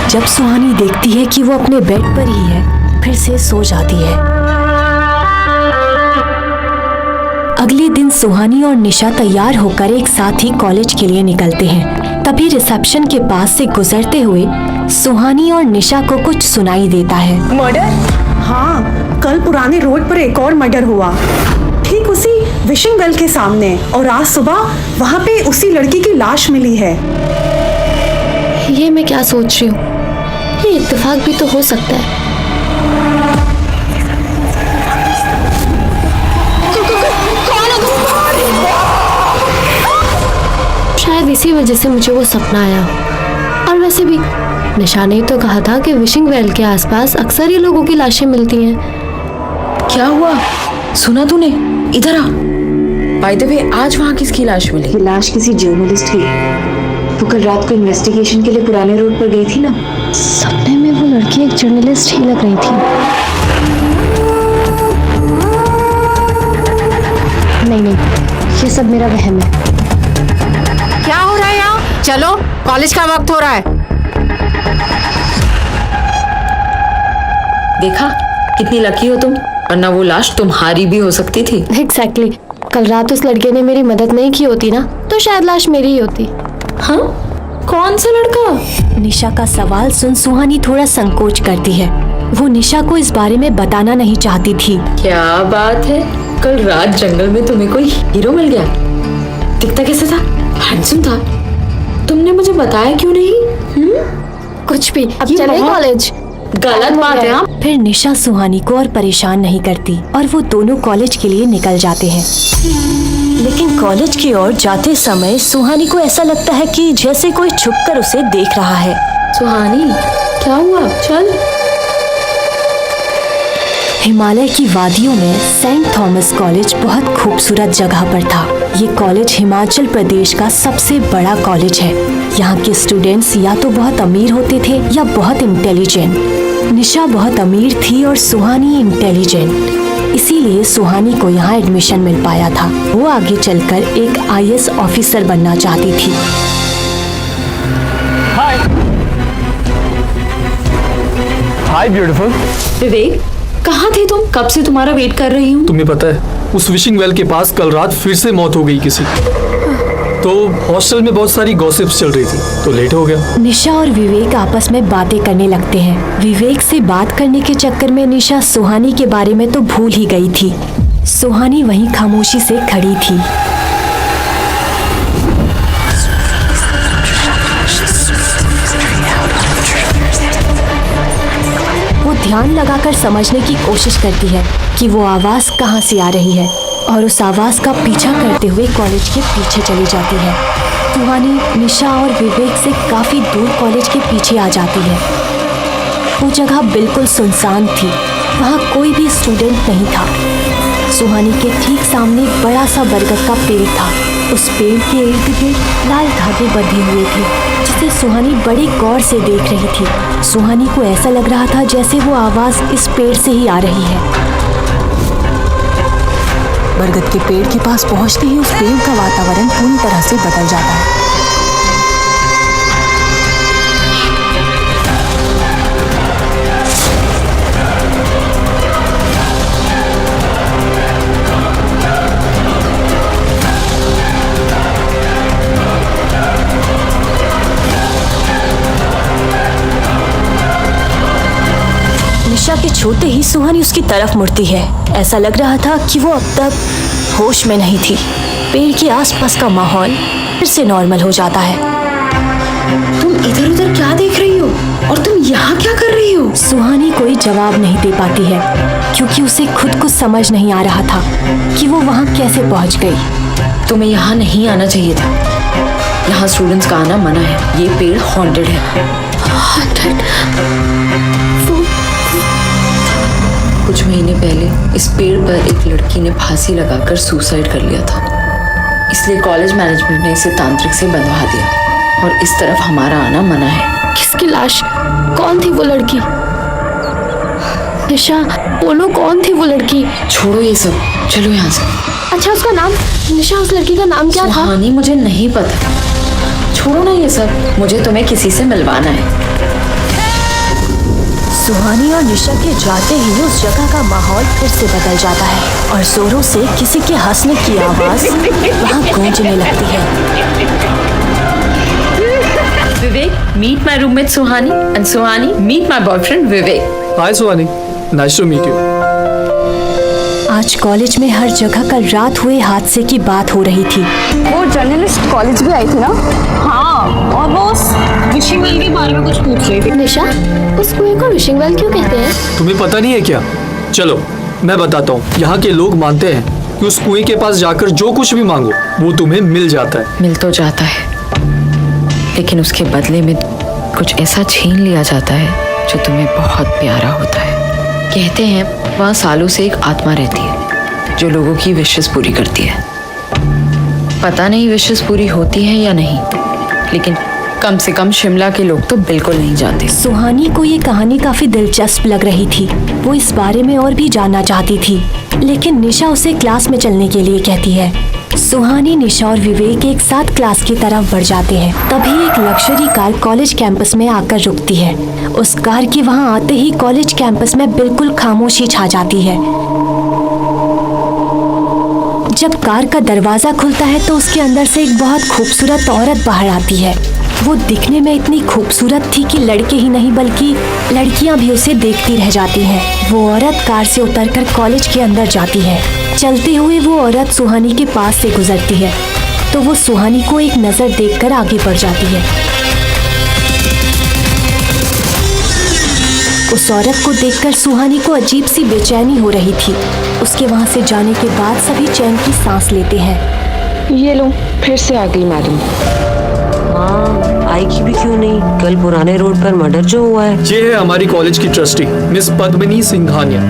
जब सुहानी देखती है कि वो अपने बेड पर ही है, फिर से सो जाती है। अगले दिन सुहानी और निशा तैयार होकर एक साथ ही कॉलेज के लिए निकलते हैं। तभी रिसेप्शन के पास से गुजरते हुए सुहानी और निशा को कुछ सुनाई देता है। मर्डर? हाँ, कल पुराने रोड पर एक और मर्डर हुआ, ठीक उसी विशिंग वेल के सामने, और आज सुबह वहाँ पे उसी लड़की की लाश मिली है। ये मैं क्या सोच रही हूँ? ये इत्तेफाक भी तो हो सकता है। शायद इसी वजह से मुझे वो सपना आया। और वैसे भी निशा ने तो कहा था कि विशिंग वेल के आसपास अक्सर ही लोगों की लाशें मिलती हैं। क्या हुआ? सुना तूने? इधर आ। बाय द वे, आज वहाँ किसकी लाश मिली? ये लाश किसी जर्नलिस्ट की। वो कल रात को इन्वेस्टिगेशन के लिए पुराने रोड पर गई थी ना। सपने में वो लड़की एक जर्नलिस्ट ही लग रही थी। नहीं, ये सब मेरा वहम है। क्या हो रहा है यहाँ? चलो, कॉलेज का वक्त हो रहा है। देखा कितनी लकी हो तुम, वरना वो लाश तुम्हारी भी हो सकती थी। एग्जैक्टली। कल रात उस लड़के ने मेरी मदद नहीं की होती ना, तो शायद लाश मेरी ही होती। हाँ? कौन सा लड़का? निशा का सवाल सुन सुहानी थोड़ा संकोच करती है। वो निशा को इस बारे में बताना नहीं चाहती थी। क्या बात है, कल रात जंगल में तुम्हें कोई हीरो मिल गया? दिखता कैसा था? हैंडसम था। तुमने मुझे बताया क्यों नहीं? कुछ भी। अब चले कॉलेज। गलत बात है। फिर निशा सुहानी को और परेशान नहीं करती और वो दोनों कॉलेज के लिए निकल जाते हैं। लेकिन कॉलेज की ओर जाते समय सुहानी को ऐसा लगता है कि जैसे कोई छुपकर उसे देख रहा है। सुहानी, क्या हुआ? चल। हिमालय की वादियों में सेंट थॉमस कॉलेज बहुत खूबसूरत जगह पर था। ये कॉलेज हिमाचल प्रदेश का सबसे बड़ा कॉलेज है। यहाँ के स्टूडेंट्स या तो बहुत अमीर होते थे या बहुत इंटेलिजेंट। निशा बहुत अमीर थी और सुहानी इंटेलिजेंट, इसीलिए सुहानी को यहाँ एडमिशन मिल पाया था। वो आगे चलकर एक IAS ऑफिसर बनना चाहती थी। हाय ब्यूटीफुल। विवेक, कहाँ थे तुम? कब से तुम्हारा वेट कर रही हूँ। तुम्हें पता है उस विशिंग वेल के पास कल रात फिर से मौत हो गई किसी। तो हॉस्टल में बहुत सारी गॉसिप्स चल रही थी, तो लेट हो गया। निशा और विवेक आपस में बातें करने लगते हैं। विवेक से बात करने के चक्कर में निशा सुहानी के बारे में तो भूल ही गई थी। सुहानी वहीं खामोशी से खड़ी थी। वो ध्यान लगाकर समझने की कोशिश करती है कि वो आवाज कहाँ से आ रही है और उस आवाज का पीछा करते हुए कॉलेज के पीछे चली जाती है। सुहानी निशा और विवेक से काफी दूर कॉलेज के पीछे आ जाती है। वो जगह बिल्कुल सुनसान थी, वहाँ कोई भी स्टूडेंट नहीं था। सुहानी के ठीक सामने बड़ा सा बरगद का पेड़ था। उस पेड़ के इर्द गिर्द लाल धागे बंधे हुए थे, जिसे सुहानी बड़े गौर से देख रही थी। सुहानी को ऐसा लग रहा था जैसे वो आवाज इस पेड़ से ही आ रही है। बरगद के पेड़ के पास पहुंचते ही उस पेड़ का वातावरण पूरी तरह से बदल जाता है। निशा के छूते ही सुहानी उसकी तरफ मुड़ती है। ऐसा लग रहा था कि वो अब तक होश में नहीं थी। पेड़ के आसपास का माहौल फिर से नॉर्मल हो जाता है। तुम इधर उधर क्या देख रही हो और तुम यहाँ क्या कर रही हो? सुहानी कोई जवाब नहीं दे पाती है क्योंकि उसे खुद को समझ नहीं आ रहा था कि वो वहाँ कैसे पहुँच गई। तुम्हें यहाँ नहीं आना चाहिए था। यहाँ स्टूडेंट्स का आना मना है। ये पेड़ हॉन्टेड है। कुछ महीने पहले इस पेड़ पर एक लड़की ने फांसी लगाकर सुसाइड कर लिया था, इसलिए कॉलेज मैनेजमेंट ने इसे तांत्रिक से बंधवा दिया और इस तरफ हमारा आना मना है। किसकी लाश? कौन थी वो लड़की? निशा, बोलो कौन थी वो लड़की? छोड़ो ये सब, चलो यहाँ से। अच्छा, उसका नाम? निशा, उस लड़की का नाम क्या था? सुहानी, मुझे नहीं पता। छोड़ो ना ये सब, मुझे तुम्हें किसी से मिलवाना है। सुहानी और निशा के जाते ही उस जगह का माहौल फिर से बदल जाता है और जोरों से किसी के हंसने की आवाज वहाँ गूंजने लगती है। Vivek, meet my roommate Suhani and Suhani meet my boyfriend Vivek. Hi Suhani, nice to meet you. आज कॉलेज में हर जगह कल रात हुए हादसे की बात हो रही थी। वो जर्नलिस्ट कॉलेज भी आई थी ना? हाँ, और वो उस विशिंग वेल के बारे में कुछ पूछ रही थी। निशा, उस कुएं को विशिंग वेल क्यों कहते हैं? तुम्हें पता नहीं है क्या? चलो मैं बताता हूँ। यहाँ के लोग मानते हैं कि उस कुएं के पास जाकर जो कुछ भी मांगो वो तुम्हें मिल जाता है। मिल तो जाता है, लेकिन उसके बदले में कुछ ऐसा छीन लिया जाता है जो तुम्हें बहुत प्यारा होता है। कहते हैं वहाँ सालों से एक आत्मा रहती है जो लोगों की विशेस पूरी करती है। पता नहीं विशेस पूरी होती है या नहीं, लेकिन कम से कम शिमला के लोग तो बिल्कुल नहीं जानते। सुहानी को ये कहानी काफी दिलचस्प लग रही थी। वो इस बारे में और भी जानना चाहती थी, लेकिन निशा उसे क्लास में चलने के लिए कहती है। सुहानी, निशा और विवेक एक साथ क्लास की तरफ बढ़ जाते हैं। तभी एक लग्जरी कार कॉलेज कैंपस में आकर रुकती है। उस कार के वहां आते ही कॉलेज कैंपस में बिल्कुल खामोशी छा जाती है। जब कार का दरवाजा खुलता है तो उसके अंदर से एक बहुत खूबसूरत औरत बाहर आती है। वो दिखने में इतनी खूबसूरत थी कि लड़के ही नहीं बल्कि लड़कियां भी उसे देखती रह जाती हैं। वो औरत कार से उतरकर कॉलेज के अंदर जाती है। चलते हुए वो औरत सुहानी के पास से गुजरती है तो वो सुहानी को एक नजर देखकर आगे बढ़ जाती है। उस औरत को देखकर सुहानी को अजीब सी बेचैनी हो रही थी। उसके वहां से जाने के बाद सभी चैन की सांस लेते हैं। ये लो, फिर से आ गई मैडम। हाँ, आएगी भी क्यों नहीं? कल पुराने रोड पर मर्डर जो हुआ है। ये है हमारी कॉलेज की ट्रस्टी मिस पद्मिनी सिंघानिया।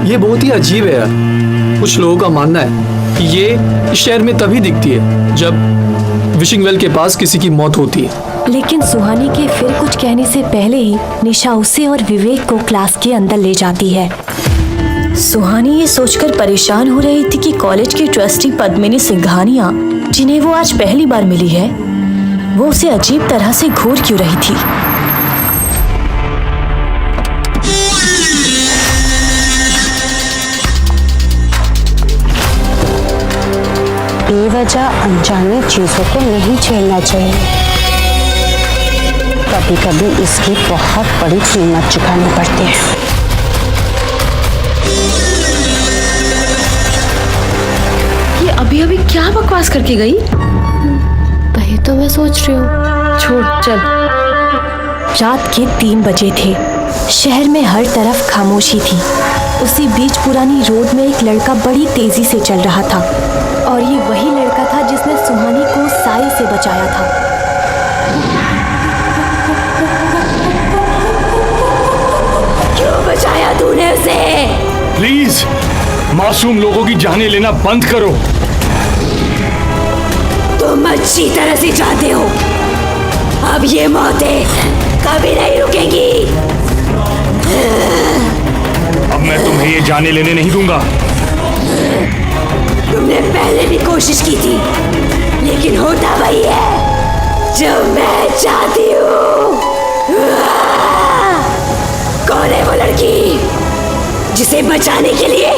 ये बहुत ही अजीब है यार। कुछ लोगों का मानना है कि ये इस शहर में तभी दिखती है जब विशिंग वेल के पास किसी की मौत होती है। लेकिन सुहानी के फिर कुछ कहने से पहले ही निशा उसे और विवेक को क्लास के अंदर ले जाती है। सुहानी ये सोचकर परेशान हो रही थी कि कॉलेज की ट्रस्टी पद्मिनी सिंघानिया, जिन्हें वो आज पहली बार मिली है, वो उसे अजीब तरह से घूर क्यों रही थी। बेवजह अनजानी चीजों को नहीं छेड़ना चाहिए। कभी कभी इसकी बहुत बड़ी कीमत चुकानी पड़ती है। ये अभी अभी क्या बकवास करके गई? वही तो मैं सोच रही हूँ। छोड़, चल। रात के 3 बजे थे। शहर में हर तरफ खामोशी थी। उसी बीच पुरानी रोड में एक लड़का बड़ी तेजी से चल रहा था और ये वही लड़का था जिसने सुहानी को साए से बचाया था। क्यों बचाया तूने उसे? प्लीज मासूम लोगों की जानें लेना बंद करो। तुम अच्छी तरह से जानते हो अब ये मौतें कभी नहीं रुकेंगी। अब मैं तुम्हें ये जाने लेने नहीं दूंगा। तुमने पहले भी कोशिश की थी, लेकिन होता वही है जो मैं चाहती हूँ। कौन है वो लड़की जिसे बचाने के लिए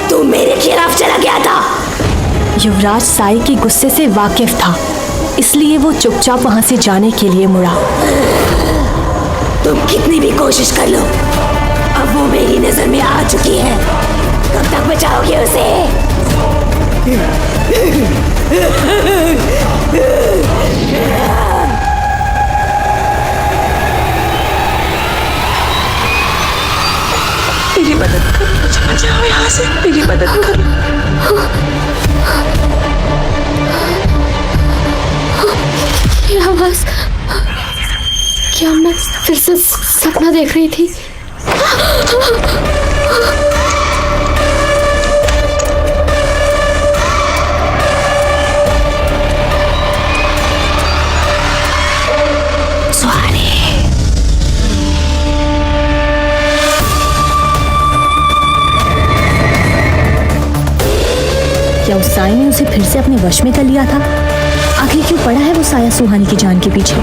तू मेरे खिलाफ चला गया था? युवराज साई के गुस्से से वाकिफ था, इसलिए वो चुपचाप वहां से जाने के लिए मुड़ा। तुम कितनी भी कोशिश कर लो, अब वो मेरी नजर में आ चुकी है। कब तक बचाओगे उसे? मेरी मदद कर, मुझे बचाओ यहाँ से। मेरी मदद कर। ये आवाज, क्या मैं फिर से सपना देख रही थी? क्या उस साई ने उसे फिर से अपने वश में कर लिया था? आखिर क्यों पड़ा है वो साया सुहानी की जान के पीछे?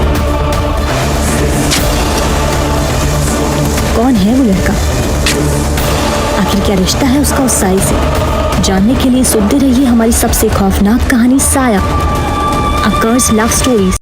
कौन कौन है वो लड़का, आखिर क्या रिश्ता है उसका उस साई से। जानने के लिए सुनते रहिए हमारी सबसे खौफनाक कहानी साया, अ कर्स लव स्टोरी।